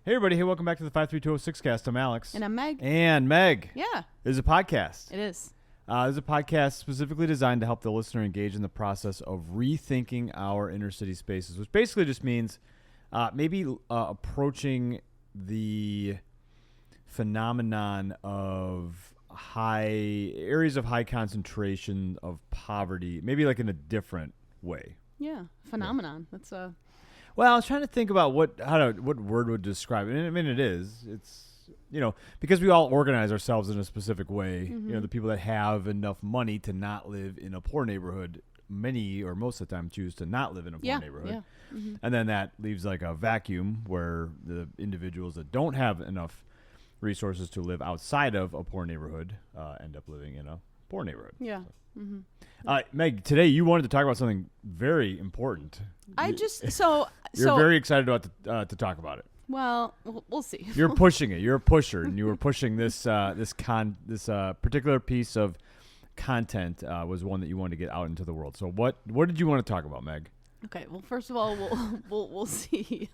Hey everybody, hey, welcome back to the 53206 cast. I'm Alex. And I'm Meg. And Meg. Yeah. This is a podcast. It is. This is a podcast specifically designed to help the listener engage in the process of rethinking our inner city spaces, which basically just means maybe approaching the phenomenon of areas of high concentration of poverty, maybe like in a different way. Yeah. Phenomenon. That's Well, I was trying to think about what word would describe it. And I mean, it's because we all organize ourselves in a specific way. Mm-hmm. The people that have enough money to not live in a poor neighborhood, many or most of the time choose to not live in a poor neighborhood. Yeah. Mm-hmm. And then that leaves like a vacuum where the individuals that don't have enough resources to live outside of a poor neighborhood end up living in a poor neighborhood. Yeah. So. Mm-hmm. Meg, today you wanted to talk about something very important. You're very excited about to talk about it. Well, we'll see. You're pushing it. You're a pusher, and you were pushing this particular piece of content was one that you wanted to get out into the world. So what did you want to talk about, Meg? Okay. Well, first of all, we'll see.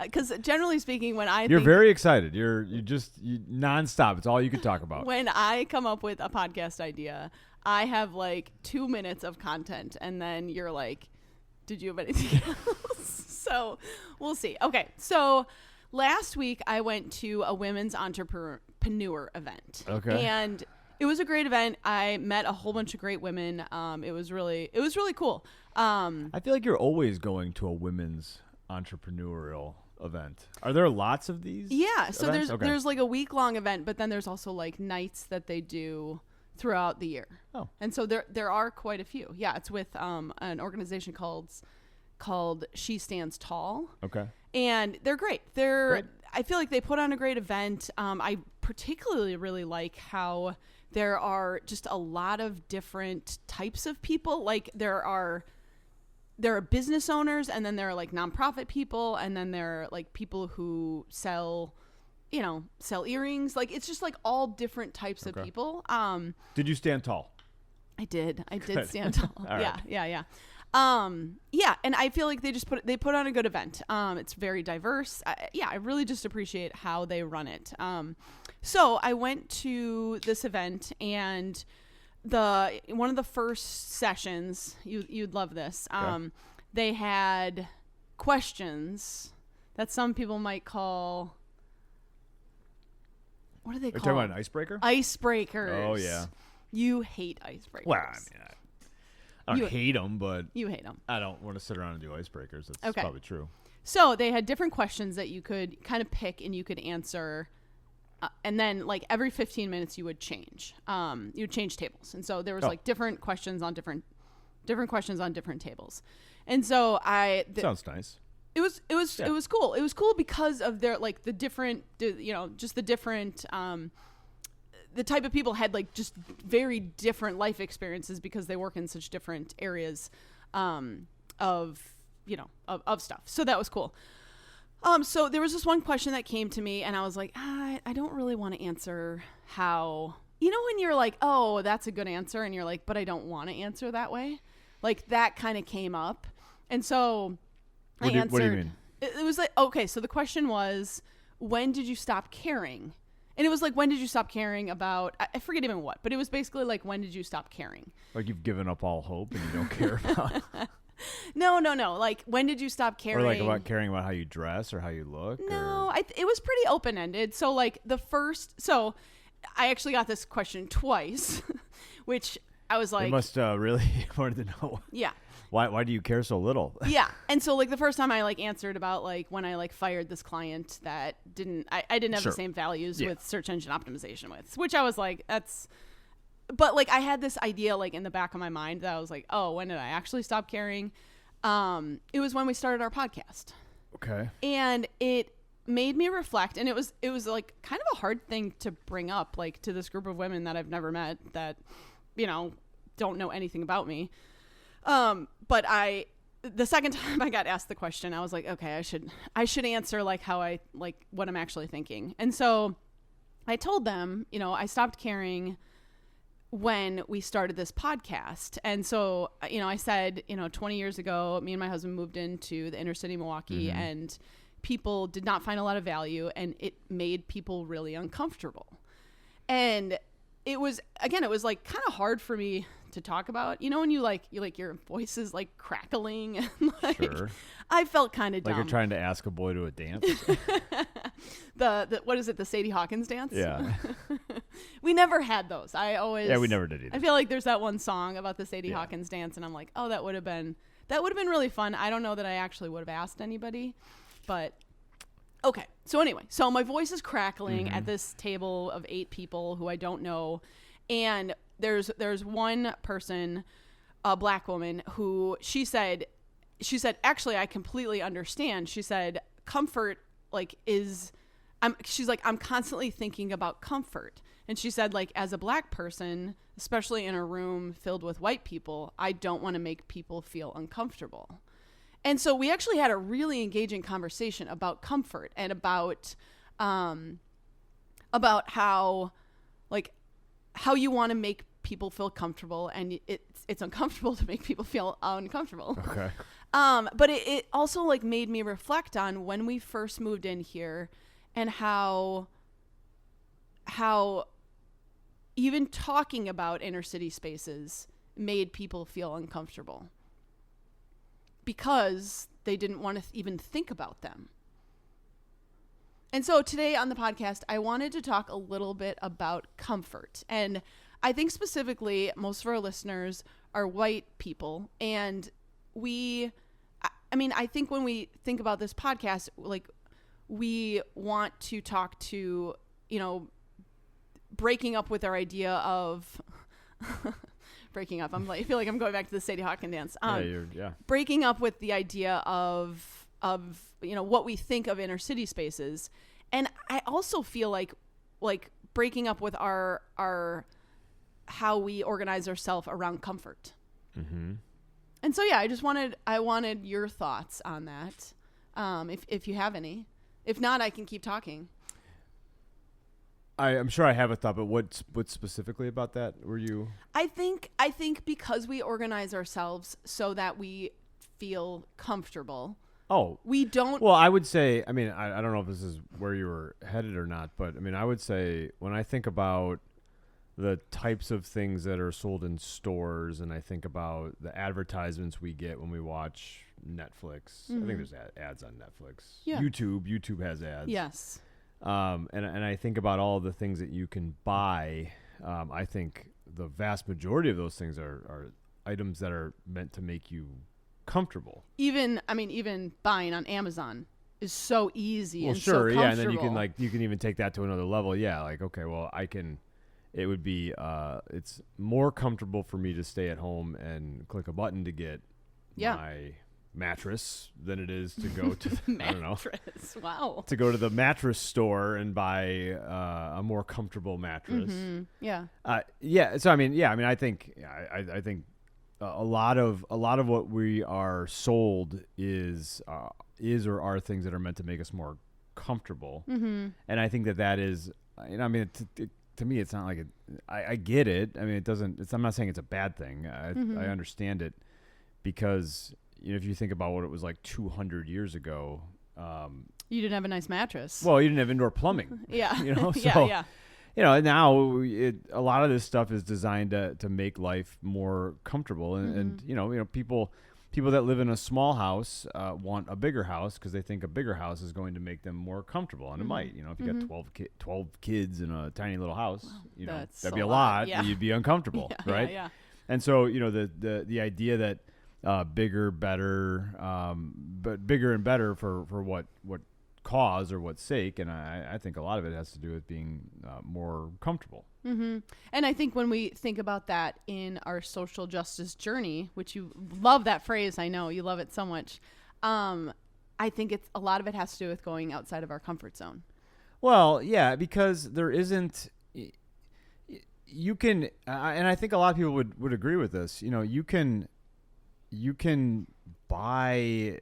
Because generally speaking, you're very excited. You're nonstop. It's all you could talk about. When I come up with a podcast idea, I have like 2 minutes of content, and then you're like, "Did you have anything else?" So we'll see. Okay, so last week I went to a women's entrepreneur event. Okay, and it was a great event. I met a whole bunch of great women. It was really cool. I feel like you're always going to a women's entrepreneurial event. Are there lots of these? Yeah. So events? there's like a week-long event, but then there's also like nights that they do throughout the year. Oh. And so there are quite a few. Yeah, it's with an organization called She Stands Tall. Okay. And they're great. I feel like they put on a great event. I particularly really like how there are just a lot of different types of people. Like there are business owners, and then there are like nonprofit people, and then there are like people who sell earrings. Like it's just like all different types of people. Did you stand tall? I did stand tall. Right. Yeah. And I feel like they put on a good event. It's very diverse. I really just appreciate how they run it. So I went to this event, and one of the first sessions, you'd love this. Okay. They had questions that some people might call, what do they call? Are you talking about an icebreaker? Icebreakers. Oh yeah. You hate icebreakers. Well, I don't hate them, but you hate them. I don't want to sit around and do icebreakers. That's Okay. probably true. So they had different questions that you could kind of pick and you could answer. And then like every 15 minutes you would change. You would change tables. And so there was like different questions on different questions on different tables. And so sounds nice. It was cool. It was cool because of their like the different, just the different, the type of people had like just very different life experiences because they work in such different areas, of stuff. So that was cool. So there was this one question that came to me, and I was like, I don't really want to answer how, when you're like, oh, that's a good answer, and you're like, but I don't want to answer that way. Like that kind of came up. And so I answered. What do you mean? It was like, okay, so the question was, when did you stop caring? And it was like, when did you stop caring about, I forget even what, but it was basically like, when did you stop caring? Like you've given up all hope and you don't care about No. Like, when did you stop caring? Or like about caring about how you dress or how you look? No, it was pretty open-ended. So like so I actually got this question twice, which I was like. They must really wanted to know. Yeah. Why do you care so little? Yeah. And so like the first time I like answered about like when I like fired this client that I didn't have the same values with search engine optimization with, which I was like, but like I had this idea like in the back of my mind that I was like, oh, when did I actually stop caring? It was when we started our podcast. Okay. And it made me reflect, and it was like kind of a hard thing to bring up like to this group of women that I've never met that, don't know anything about me. But the second time I got asked the question, I was like, okay, I should answer like how I like what I'm actually thinking. And so I told them, I stopped caring when we started this podcast. And so, I said, 20 years ago, me and my husband moved into the inner city Milwaukee, and people did not find a lot of value, and it made people really uncomfortable. And it was like kind of hard for me to talk about, when you your voice is like crackling and like, Sure. I felt kind of dumb. Like you're trying to ask a boy to a dance. the what is it, the Sadie Hawkins dance? Yeah. We never had those. We never did either. I feel like there's that one song about the Sadie Hawkins dance, and I'm like, oh, that would have been really fun. I don't know that I actually would have asked anybody, but okay. So anyway, my voice is crackling at this table of 8 people who I don't know, and there's one person, a black woman, who she said, actually, I completely understand. She said, comfort I'm constantly thinking about comfort. And she said, like, as a black person, especially in a room filled with white people, I don't want to make people feel uncomfortable. And so we actually had a really engaging conversation about comfort and about how you want to make people feel comfortable, and it's uncomfortable to make people feel uncomfortable. Okay. But it also like made me reflect on when we first moved in here, and how even talking about inner city spaces made people feel uncomfortable because they didn't want to even think about them. And so today on the podcast, I wanted to talk a little bit about comfort. And I think specifically most of our listeners are white people. And I think when we think about this podcast, like, we want to talk to, breaking up with our idea of breaking up. I feel like I'm going back to the Sadie Hawkins dance. Breaking up with the idea of what we think of inner city spaces. And I also feel like breaking up with our how we organize ourselves around comfort. Mm-hmm. And so, yeah, I wanted your thoughts on that. If you have any. If not, I can keep talking. I'm sure I have a thought, but what specifically about that were you? I think because we organize ourselves so that we feel comfortable. Oh, we don't. Well, I would say, I don't know if this is where you were headed or not, but I would say when I think about the types of things that are sold in stores, and I think about the advertisements we get when we watch Netflix. I think there's ads on Netflix. Yeah. YouTube has ads. Yes. And I think about all the things that you can buy. I think the vast majority of those things are items that are meant to make you comfortable. Even buying on Amazon is so easy. Well, and sure, so yeah, and then you can even take that to another level. Yeah, like, okay, well, it would be it's more comfortable for me to stay at home and click a button to get my mattress than it is to go to I don't know. Wow. To go to the mattress store and buy a more comfortable mattress. Mm-hmm. Yeah. So I think a lot of what we are sold is or are things that are meant to make us more comfortable. Mm-hmm. And I think that is, to me, it's not like I get it. It doesn't. I'm not saying it's a bad thing. I understand it because if you think about what it was like 200 years ago, you didn't have a nice mattress. Well, you didn't have indoor plumbing. Yeah. So, yeah. Now a lot of this stuff is designed to make life more comfortable, and people that live in a small house want a bigger house because they think a bigger house is going to make them more comfortable, and it might. If you got 12 kids in a tiny little house, that'd be a lot. Yeah. You'd be uncomfortable, right? Yeah. And so the idea that bigger, better, but bigger and better for what cause or what sake, and I think a lot of it has to do with being more comfortable. Mm-hmm. And I think when we think about that in our social justice journey, which you love that phrase, I know you love it so much, I think a lot of it has to do with going outside of our comfort zone. Well, yeah, because there isn't. You can, and I think a lot of people would agree with this. You can buy.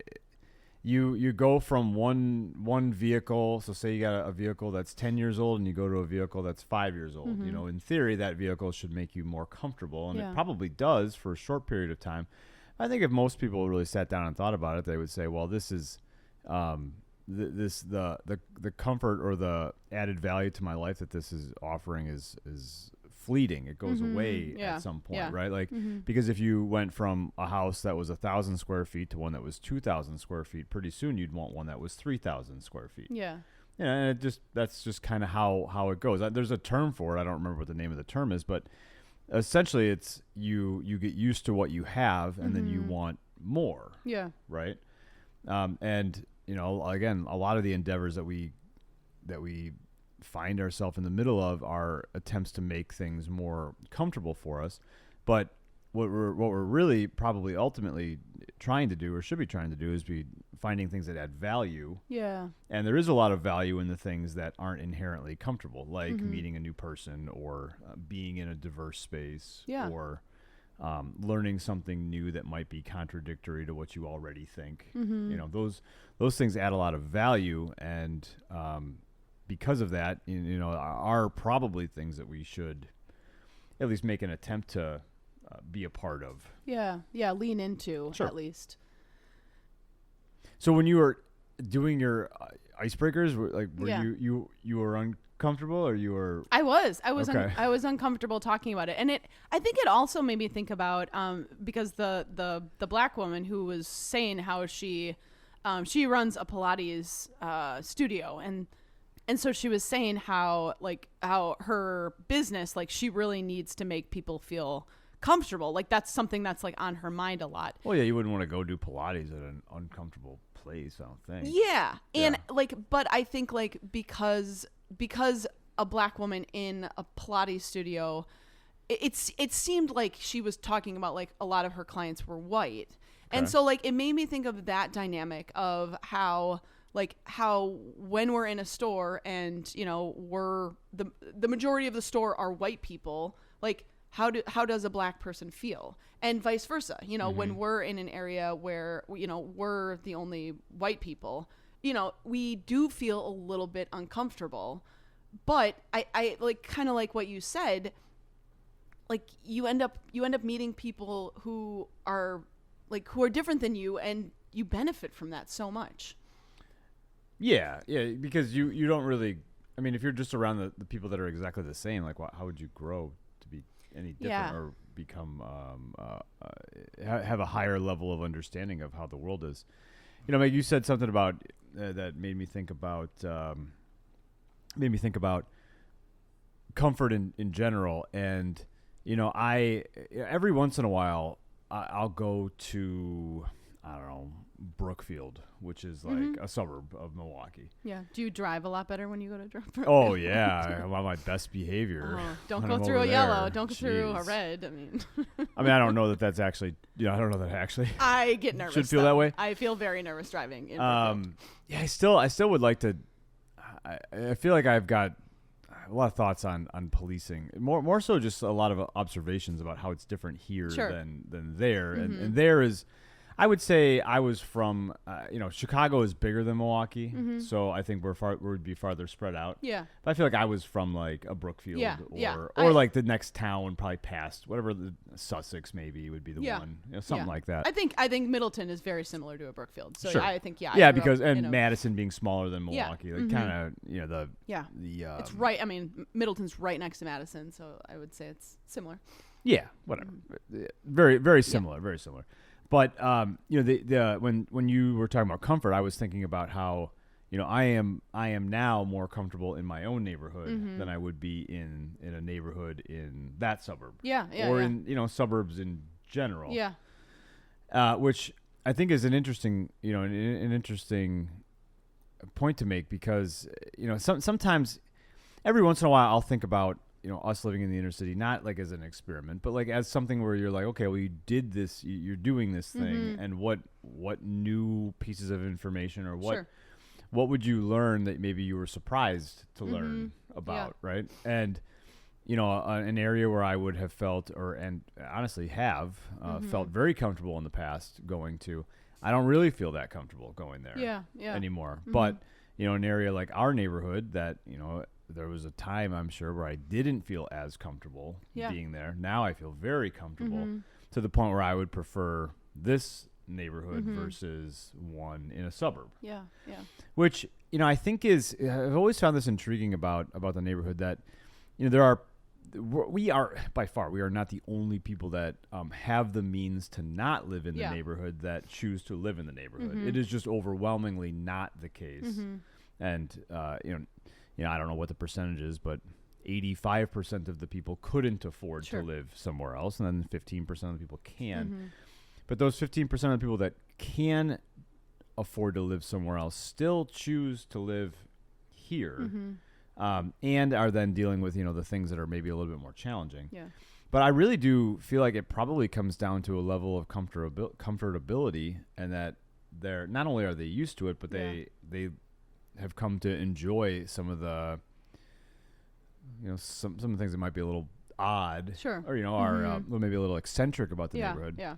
You go from one vehicle. So say you got a vehicle that's 10 years old, and you go to a vehicle that's 5 years old. Mm-hmm. In theory, that vehicle should make you more comfortable, and Yeah. it probably does for a short period of time. I think if most people really sat down and thought about it, they would say, well, this is the comfort or the added value to my life that this is offering is fleeting. It goes away at some point, right? Like, because if you went from a house that was 1,000 square feet to one that was 2,000 square feet, pretty soon you'd want one that was 3,000 square feet. Yeah. Yeah, and that's just kind of how it goes. There's a term for it. I don't remember what the name of the term is, but essentially it's you get used to what you have, and then you want more. Yeah. Right. And again, a lot of the endeavors that we find ourselves in the middle of are attempts to make things more comfortable for us. But what we're really probably ultimately trying to do, or should be trying to do, is be finding things that add value. Yeah. And there is a lot of value in the things that aren't inherently comfortable, like meeting a new person, or being in a diverse space, or learning something new that might be contradictory to what you already think. Those things add a lot of value, and because of that, are probably things that we should at least make an attempt to be a part of. Yeah, lean into at least. So when you were doing your icebreakers, were you were uncomfortable, or you were? I was Okay. I was uncomfortable talking about it, and I think it also made me think about because the black woman who was saying how she runs a Pilates studio, and so she was saying how her business, like, she really needs to make people feel comfortable. Like, that's something that's like on her mind a lot. Well, yeah, you wouldn't want to go do Pilates at an uncomfortable place, I don't think. Yeah. And but I think because a black woman in a Pilates studio, it seemed like she was talking about like a lot of her clients were white. Okay. And so it made me think of that dynamic of how when we're in a store and we're the majority of the store are white people, like how does a black person feel, and vice versa, when we're in an area where we're the only white people, we do feel a little bit uncomfortable. But I like, kind of like what you said, like you end up meeting people who are different than you, and you benefit from that so much. Yeah, because you don't really, I mean, if you're just around the people that are exactly the same, like, how would you grow to be any different, or become have a higher level of understanding of how the world is? Meg, you said something about that made me think about comfort in general, and I every once in a while I'll go to, I don't know, Brookfield, which is like a suburb of Milwaukee. Yeah. Do you drive a lot better when you go to Brookfield? Oh yeah, I'm on my best behavior. Don't go through a yellow. Don't go through a red. I mean, I don't know that that's actually. I don't know that actually. I get nervous. Should feel that way. I feel very nervous driving in Brookfield. Yeah, I still would like to. I feel like I've got a lot of thoughts on policing. More so, just a lot of observations about how it's different here than there, and there is. I would say I was from, Chicago is bigger than Milwaukee, so I think we'd be farther spread out. Yeah. But I feel like I was from like a Brookfield, or like the next town, probably past whatever, the Sussex maybe would be the one, something like that. I think Middleton is very similar to a Brookfield, so I think because Madison being smaller than Milwaukee, like kind of it's right. I mean, Middleton's right next to Madison, so I would say it's similar. Yeah, whatever. Very very similar, very similar. But when you were talking about comfort, I was thinking about how I am now more comfortable in my own neighborhood than I would be in a neighborhood in that suburb. Or in suburbs in general. Yeah. Which I think is an interesting an interesting point to make, because sometimes every once in a while I'll think about us living in the inner city, not like as an experiment, but like as something where you're like, okay, well, you did this, you're doing this thing, and what new pieces of information, or what would you learn that maybe you were surprised to learn about, right? And an area where I would have felt, and honestly have felt very comfortable in the past going to, I don't really feel that comfortable going there anymore. But an area like our neighborhood that there was a time, I'm sure, where I didn't feel as comfortable being there. Now I feel very comfortable to the point where I would prefer this neighborhood versus one in a suburb. Yeah. Yeah. Which, I think I've always found this intriguing about the neighborhood that, we are not the only people that have the means to not live in the neighborhood that choose to live in the neighborhood. It is just overwhelmingly not the case. And, I don't know what the percentage is, but 85% of the people couldn't afford to live somewhere else, and then 15% of the people can. But those 15% of the people that can afford to live somewhere else still choose to live here, and are then dealing with, the things that are maybe a little bit more challenging. Yeah. But I really do feel like it probably comes down to a level of comfortability, and that they're not only are they used to it, but they have come to enjoy some of the, some of the things that might be a little odd, sure, or are maybe a little eccentric about the neighborhood. Yeah.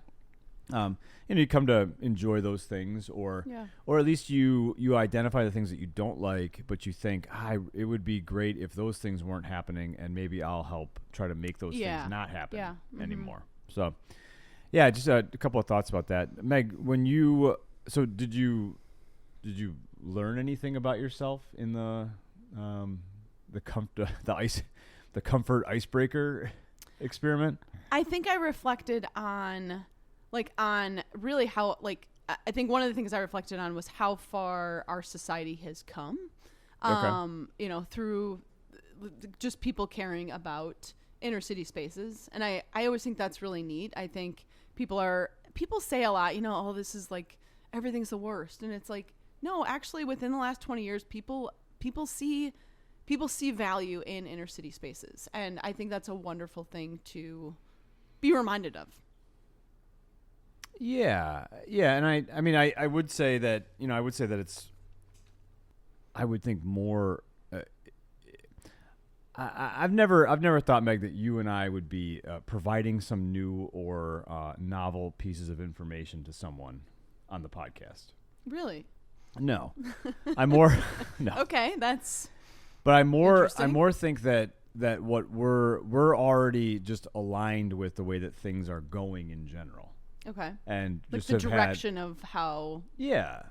You come to enjoy those things, or at least you identify the things that you don't like, but you think, it would be great if those things weren't happening, and maybe I'll help try to make those things not happen anymore. So, just a couple of thoughts about that. Meg, did you learn anything about yourself in the comfort icebreaker experiment? I think I reflected on really how, I think one of the things I reflected on was how far our society has come, through just people caring about inner city spaces. And I always think that's really neat. I think people say a lot, this is everything's the worst. And it's no, actually within the last 20 years, people see value in inner city spaces. And I think that's a wonderful thing to be reminded of. Yeah. And I would say that, it's, I would think more, I've never thought, Meg, that you and I would be providing some new or novel pieces of information to someone on the podcast. Really? No, I'm more, no. Okay. That's, but I more think that what we're already just aligned with the way that things are going in general. Okay. And just the direction of how. Yeah.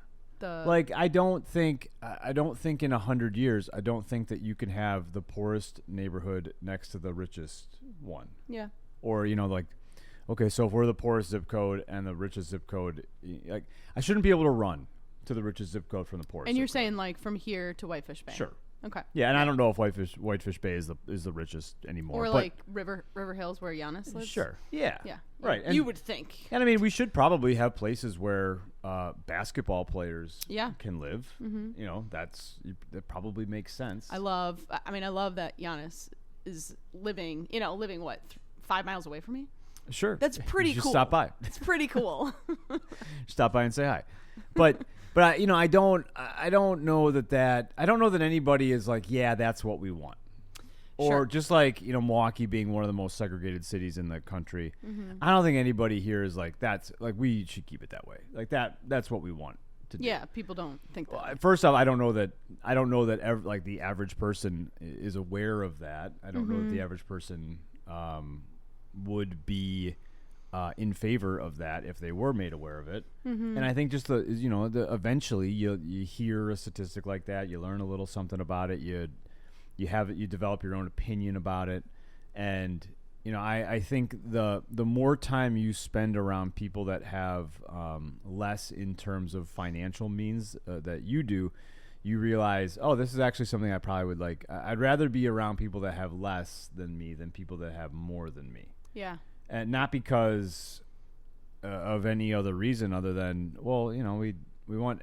I don't think in 100 years, I don't think that you can have the poorest neighborhood next to the richest one. Yeah. Or, okay, so if we're the poorest zip code and the richest zip code, I shouldn't be able to run to the richest zip code from the poorest. And you're zip saying code. from here to Whitefish Bay. Sure. Okay. Yeah, and I don't know if Whitefish Bay is the richest anymore. Or River Hills where Giannis lives. Sure. Yeah. Yeah. Right. And you would think. And we should probably have places where basketball players can live. Mm-hmm. That probably makes sense. I love that Giannis is living what, 5 miles away from me? Sure. That's pretty cool. Stop by. It's pretty cool. Stop by and say hi. But I don't know that I don't know that anybody is that's what we want. Or just Milwaukee being one of the most segregated cities in the country. Mm-hmm. I don't think anybody here is we should keep it that way. That's what we want to do. Yeah, people don't think that. Well, first off, I don't know that the average person is aware of that. I don't know that the average person would be in favor of that if they were made aware of it. Mm-hmm. And I think just eventually you hear a statistic like that, you learn a little something about it, you develop your own opinion about it, and I think the more time you spend around people that have less in terms of financial means that you do, you realize, this is actually something I probably would like. I'd rather be around people that have less than me than people that have more than me. Yeah. And not because of any other reason other than, we want,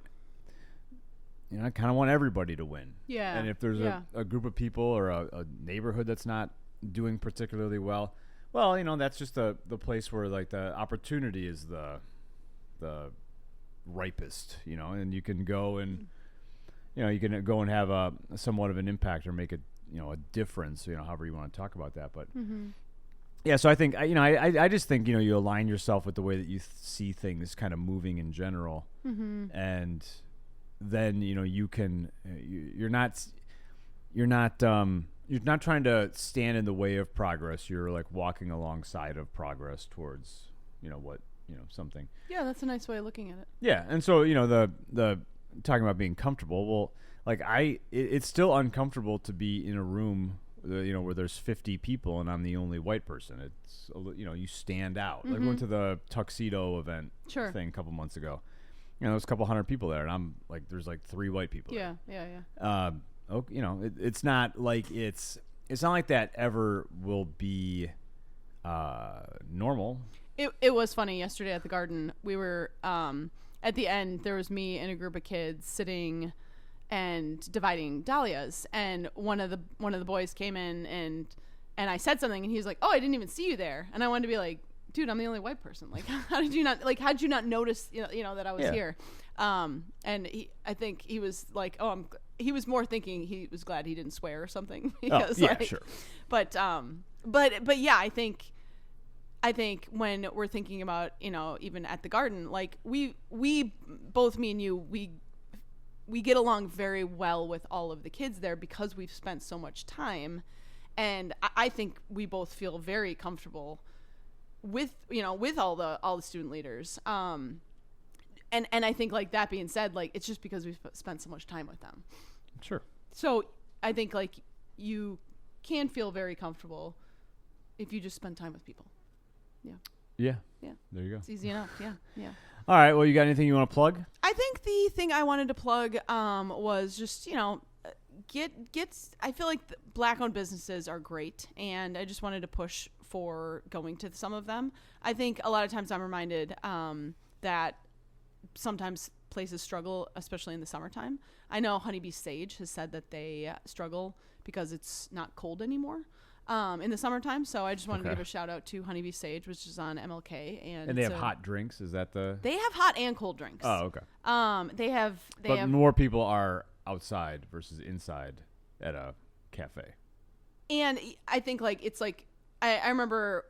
I kind of want everybody to win. Yeah. And if there's a group of people or a neighborhood that's not doing particularly well, that's just the place where the opportunity is the ripest, and you can go and, have a somewhat of an impact or make a difference, however you want to talk about that. But yeah, so I think, I just think, you align yourself with the way that you see things kind of moving in general. Mm-hmm. And then, you can, you're not trying to stand in the way of progress. You're walking alongside of progress towards, what something. Yeah, that's a nice way of looking at it. Yeah, and so the talking about being comfortable. Well, like it's still uncomfortable to be in a room, where there's 50 people and I'm the only white person. It's you stand out. Like we went to the tuxedo event thing a couple months ago. There's a couple hundred people there, and I'm like, there's like 3 white people. Yeah, there. yeah. It's not like it's not like that ever will be normal. It was funny yesterday at the garden. We were at the end. There was me and a group of kids sitting and dividing dahlias, and one of the boys came in and I said something, and he was like, "Oh, I didn't even see you there," and I wanted to be like, "Dude, I'm the only white person. Like, how did you not notice that I was here?" And I think he was like, he was more thinking he was glad he didn't swear or something because sure. But yeah, I think when we're thinking about, even at the garden, like we both, me and you, we get along very well with all of the kids there because we've spent so much time, and I think we both feel very comfortable with all the student leaders. And I think, like, that being said, like, it's just because we've spent so much time with them. Sure. So I think, like, you can feel very comfortable if you just spend time with people. Yeah. Yeah. Yeah. There you go. It's easy enough. Yeah. Yeah. All right. Well, you got anything you want to plug? I think the thing I wanted to plug was just, I feel like Black-owned businesses are great, and I just wanted to push for going to some of them. I think a lot of times I'm reminded that sometimes places struggle, especially in the summertime. I know Honeybee Sage has said that they struggle because it's not cold anymore in the summertime. So I just wanted to give a shout out to Honeybee Sage, which is on MLK, and they have hot drinks. Is that the? They have hot and cold drinks. Oh, okay. They have more people are outside versus inside at a cafe. And I think, like, it's like I remember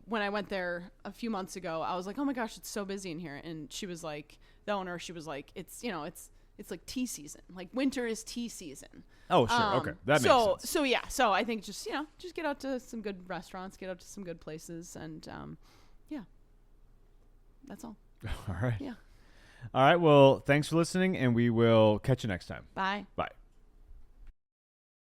when I went there a few months ago, I was like, oh my gosh, it's so busy in here. And she was like, the owner, she was like, it's like tea season. Like, winter is tea season. Oh, sure. Okay. That makes sense. So yeah. So I think just get out to some good restaurants, get out to some good places. And yeah, that's all. All right. Yeah. All right. Well, thanks for listening, and we will catch you next time. Bye. Bye.